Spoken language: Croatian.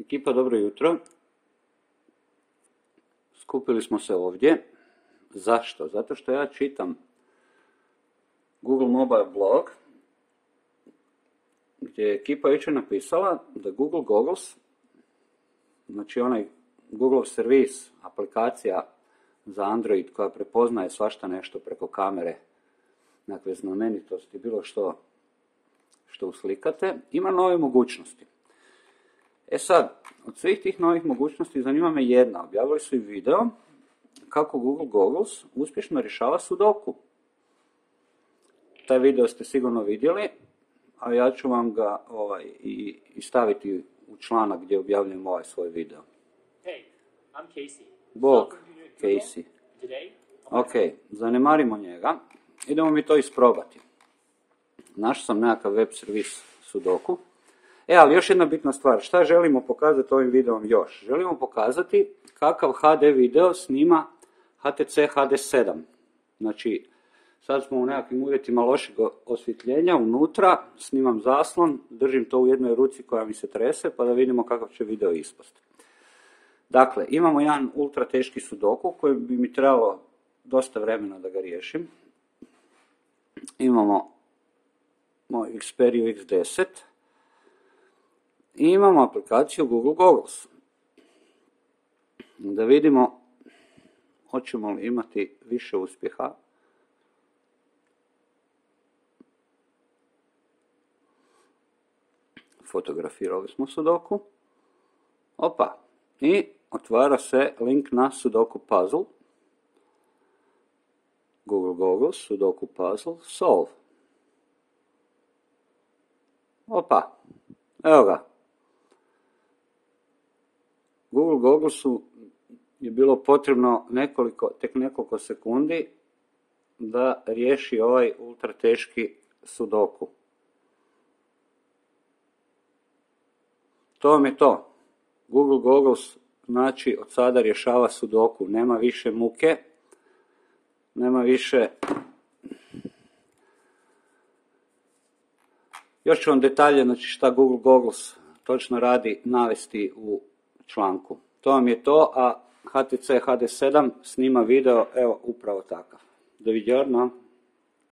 Ekipa, dobro jutro. Skupili smo se ovdje. Zašto? Zato što ja čitam Google Mobile blog gdje je ekipa jučer napisala da Google Goggles, znači onaj Google servis, aplikacija za Android koja prepoznaje svašta nešto preko kamere, nekakve znamenitosti, bilo što uslikate, ima nove mogućnosti. E sad, od svih tih novih mogućnosti zanima me jedna. Objavili su i video kako Google Goggles uspješno rješava sudoku. Taj video ste sigurno vidjeli, a ja ću vam ga i staviti u članak gdje objavljujem ovaj svoj video. Hey, I'm Casey. Bog, Casey. Ok, zanemarimo njega. Idemo mi to isprobati. Našao sam nekakav web servis sudoku. Ali još jedna bitna stvar. Šta želimo pokazati ovim videom još? Želimo pokazati kakav HD video snima HTC HD7. Znači, sad smo u nekakvim uvjetima lošeg osvjetljenja unutra, snimam zaslon, držim to u jednoj ruci koja mi se trese, pa da vidimo kakav će video ispasti. Dakle, imamo jedan ultra teški sudoku koji bi mi trebalo dosta vremena da ga riješim. Imamo moj Xperia X10 i imamo aplikaciju Google Goggles. Da vidimo hoćemo li imati više uspjeha. Fotografirali smo sudoku. Opa. I otvara se link na sudoku puzzle. Google Goggles, sudoku puzzle, solve. Opa. Evo ga. Google Gogglesu je bilo potrebno tek nekoliko sekundi da riješi ovaj ultra teški sudoku. To vam je to. Google Goggles znači od sada rješava sudoku. Nema više muke, nema više... Još ću vam detalje, znači šta Google Goggles točno radi, navesti u članku. To vam je to, a HTC HD7 snima video, evo, upravo takav. Doviđenja.